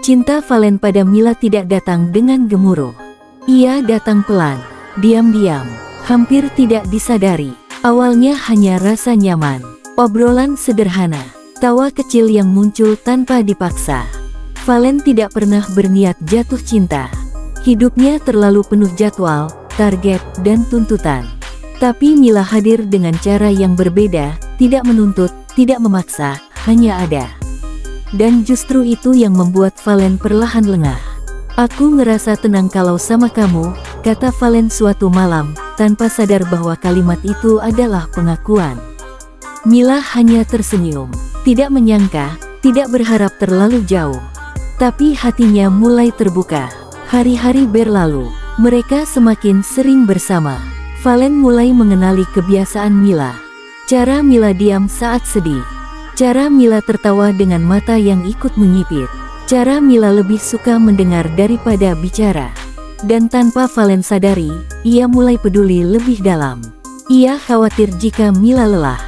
Cinta Valen pada Mila tidak datang dengan gemuruh. Ia datang pelan, diam-diam, hampir tidak disadari. Awalnya hanya rasa nyaman, obrolan sederhana, tawa kecil yang muncul tanpa dipaksa. Valen tidak pernah berniat jatuh cinta. Hidupnya terlalu penuh jadwal, target, dan tuntutan. Tapi Mila hadir dengan cara yang berbeda, tidak menuntut, tidak memaksa, hanya ada. Dan justru itu yang membuat Valen perlahan lengah. "Aku ngerasa tenang kalau sama kamu," kata Valen suatu malam, tanpa sadar bahwa kalimat itu adalah pengakuan. Mila hanya tersenyum, tidak menyangka, tidak berharap terlalu jauh. Tapi hatinya mulai terbuka. Hari-hari berlalu, mereka semakin sering bersama. Valen mulai mengenali kebiasaan Mila. Cara Mila diam saat sedih. Cara Mila tertawa dengan mata yang ikut menyipit. Cara Mila lebih suka mendengar daripada bicara. Dan tanpa Valen sadari, ia mulai peduli lebih dalam. Ia khawatir jika Mila lelah.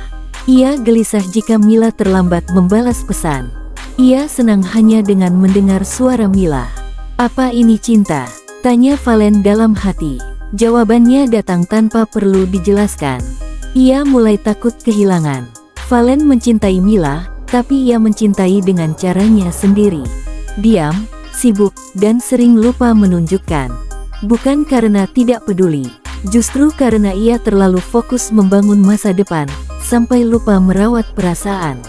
Ia gelisah jika Mila terlambat membalas pesan. Ia senang hanya dengan mendengar suara Mila. "Apa ini cinta?" tanya Valen dalam hati. Jawabannya datang tanpa perlu dijelaskan. Ia mulai takut kehilangan. Valen mencintai Mila, tapi ia mencintai dengan caranya sendiri. Diam, sibuk, dan sering lupa menunjukkan. Bukan karena tidak peduli, justru karena ia terlalu fokus membangun masa depan, sampai lupa merawat perasaan.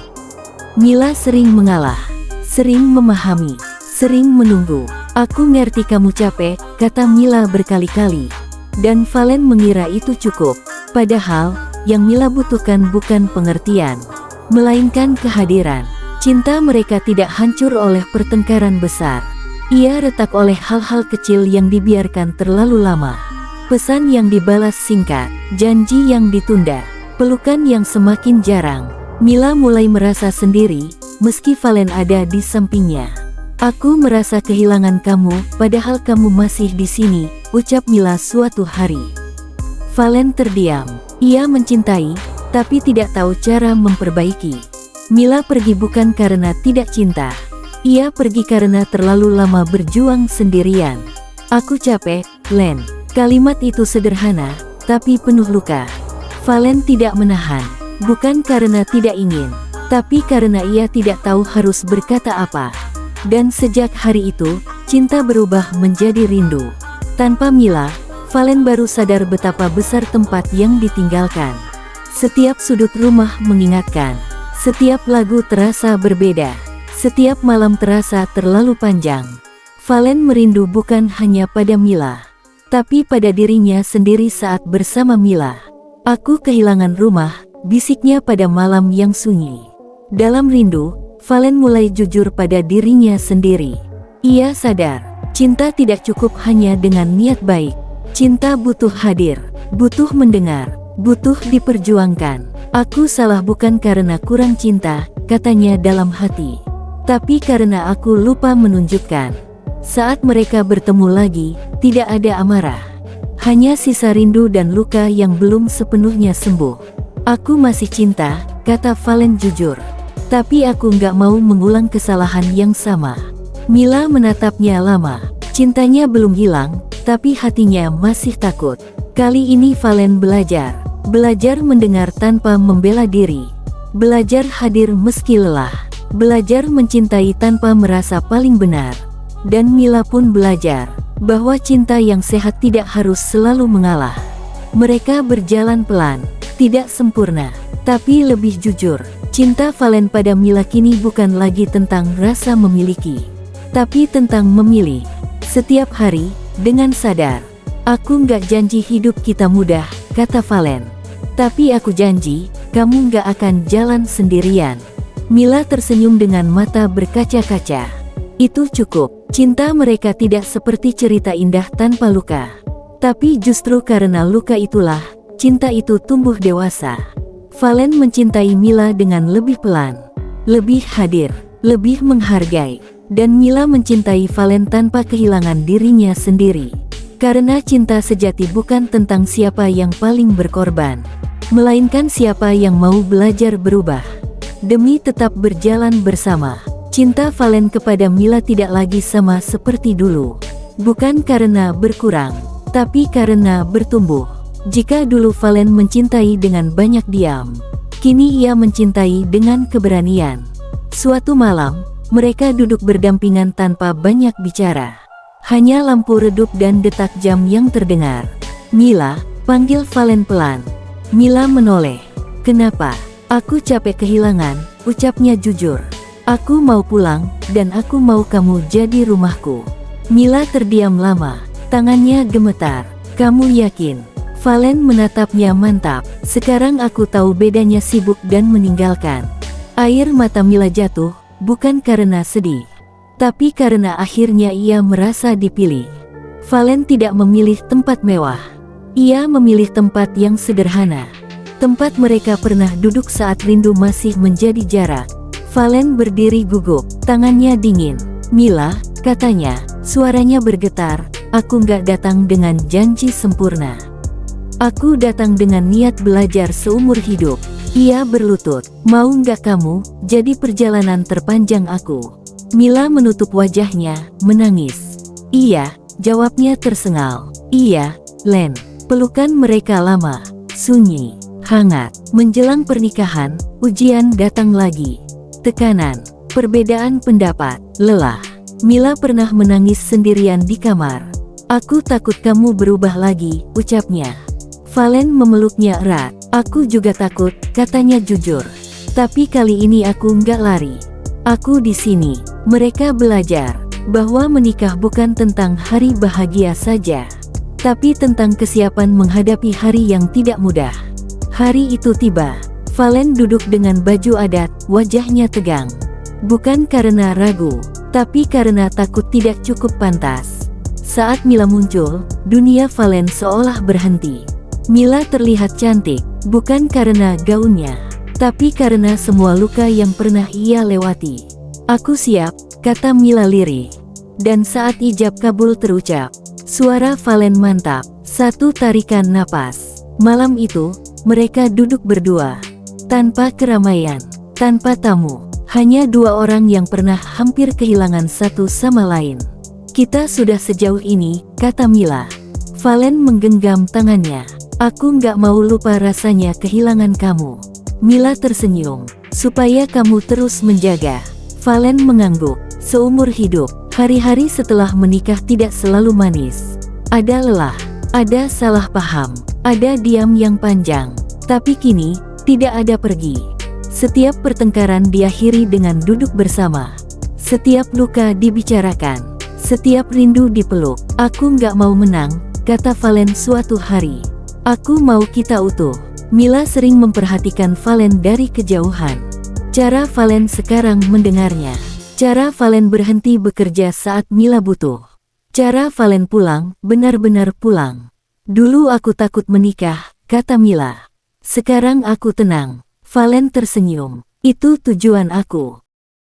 Mila sering mengalah, sering memahami, sering menunggu. "Aku ngerti kamu capek," kata Mila berkali-kali. Dan Valen mengira itu cukup. Padahal, yang Mila butuhkan bukan pengertian, melainkan kehadiran. Cinta mereka tidak hancur oleh pertengkaran besar. Ia retak oleh hal-hal kecil yang dibiarkan terlalu lama. Pesan yang dibalas singkat, janji yang ditunda, pelukan yang semakin jarang. Mila mulai merasa sendiri, meski Valen ada di sampingnya. "Aku merasa kehilangan kamu, padahal kamu masih di sini," ucap Mila suatu hari. Valen terdiam. Ia mencintai, tapi tidak tahu cara memperbaiki. Mila pergi bukan karena tidak cinta. Ia pergi karena terlalu lama berjuang sendirian. "Aku capek, Len." Kalimat itu sederhana, tapi penuh luka. Valen tidak menahan, bukan karena tidak ingin, tapi karena ia tidak tahu harus berkata apa. Dan sejak hari itu, cinta berubah menjadi rindu. Tanpa Mila, Valen baru sadar betapa besar tempat yang ditinggalkan. Setiap sudut rumah mengingatkan. Setiap lagu terasa berbeda. Setiap malam terasa terlalu panjang. Valen merindu bukan hanya pada Mila, tapi pada dirinya sendiri saat bersama Mila. "Aku kehilangan rumah," bisiknya pada malam yang sunyi. Dalam rindu, Valen mulai jujur pada dirinya sendiri. Ia sadar, cinta tidak cukup hanya dengan niat baik. Cinta butuh hadir, butuh mendengar, butuh diperjuangkan. "Aku salah bukan karena kurang cinta," katanya dalam hati, "tapi karena aku lupa menunjukkan." Saat mereka bertemu lagi, tidak ada amarah. Hanya sisa rindu dan luka yang belum sepenuhnya sembuh. "Aku masih cinta," kata Valen jujur. "Tapi aku nggak mau mengulang kesalahan yang sama." Mila menatapnya lama. Cintanya belum hilang, tapi hatinya masih takut. Kali ini Valen belajar mendengar tanpa membela diri. Belajar hadir meski lelah. Belajar mencintai tanpa merasa paling benar. Dan Mila pun belajar bahwa cinta yang sehat tidak harus selalu mengalah. Mereka berjalan pelan, tidak sempurna, tapi lebih jujur. Cinta Valen pada Mila kini bukan lagi tentang rasa memiliki, tapi tentang memilih. Setiap hari, dengan sadar. "Aku nggak janji hidup kita mudah," kata Valen. "Tapi aku janji, kamu nggak akan jalan sendirian." Mila tersenyum dengan mata berkaca-kaca. Itu cukup. Cinta mereka tidak seperti cerita indah tanpa luka. Tapi justru karena luka itulah, cinta itu tumbuh dewasa. Valen mencintai Mila dengan lebih pelan, lebih hadir, lebih menghargai. Dan Mila mencintai Valen tanpa kehilangan dirinya sendiri. Karena cinta sejati bukan tentang siapa yang paling berkorban, melainkan siapa yang mau belajar berubah demi tetap berjalan bersama. Cinta Valen kepada Mila tidak lagi sama seperti dulu. Bukan karena berkurang, tapi karena bertumbuh. Jika dulu Valen mencintai dengan banyak diam, kini ia mencintai dengan keberanian. Suatu malam, mereka duduk berdampingan tanpa banyak bicara. Hanya lampu redup dan detak jam yang terdengar. "Mila," panggil Valen pelan. Mila menoleh. "Kenapa?" "Aku capek kehilangan," ucapnya jujur. "Aku mau pulang, dan aku mau kamu jadi rumahku." Mila terdiam lama, tangannya gemetar. "Kamu yakin?" Valen menatapnya mantap. "Sekarang aku tahu bedanya sibuk dan meninggalkan." Air mata Mila jatuh, bukan karena sedih, tapi karena akhirnya ia merasa dipilih. Valen tidak memilih tempat mewah. Ia memilih tempat yang sederhana. Tempat mereka pernah duduk saat rindu masih menjadi jarak. Valen berdiri gugup, tangannya dingin. "Mila," katanya, suaranya bergetar, "aku nggak datang dengan janji sempurna. Aku datang dengan niat belajar seumur hidup." Ia berlutut. "Mau nggak kamu jadi perjalanan terpanjang aku?" Mila menutup wajahnya, menangis. "Iya," jawabnya tersengal. "Iya, Len." Pelukan mereka lama, sunyi, hangat. Menjelang pernikahan, ujian datang lagi. Tekanan, perbedaan pendapat, lelah. Mila pernah menangis sendirian di kamar. "Aku takut kamu berubah lagi," ucapnya. Valen memeluknya erat. "Aku juga takut," katanya jujur. "Tapi kali ini aku nggak lari. Aku di sini." Mereka belajar bahwa menikah bukan tentang hari bahagia saja, tapi tentang kesiapan menghadapi hari yang tidak mudah. Hari itu tiba. Valen duduk dengan baju adat, wajahnya tegang. Bukan karena ragu, tapi karena takut tidak cukup pantas. Saat Mila muncul, dunia Valen seolah berhenti. Mila terlihat cantik, bukan karena gaunnya, tapi karena semua luka yang pernah ia lewati. "Aku siap," kata Mila lirih. Dan saat ijab kabul terucap, suara Valen mantap, satu tarikan napas. Malam itu, mereka duduk berdua. Tanpa keramaian, tanpa tamu, hanya dua orang yang pernah hampir kehilangan satu sama lain. "Kita sudah sejauh ini," kata Mila. Valen menggenggam tangannya. "Aku nggak mau lupa rasanya kehilangan kamu." Mila tersenyum. "Supaya kamu terus menjaga." Valen mengangguk. Seumur hidup, hari-hari setelah menikah tidak selalu manis. Ada lelah, ada salah paham, ada diam yang panjang. Tapi kini, tidak ada pergi. Setiap pertengkaran diakhiri dengan duduk bersama. Setiap luka dibicarakan. Setiap rindu dipeluk. "Aku nggak mau menang," kata Valen suatu hari. "Aku mau kita utuh." Mila sering memperhatikan Valen dari kejauhan. Cara Valen sekarang mendengarnya. Cara Valen berhenti bekerja saat Mila butuh. Cara Valen pulang, benar-benar pulang. "Dulu aku takut menikah," kata Mila. "Sekarang aku tenang." Valen tersenyum. "Itu tujuan aku."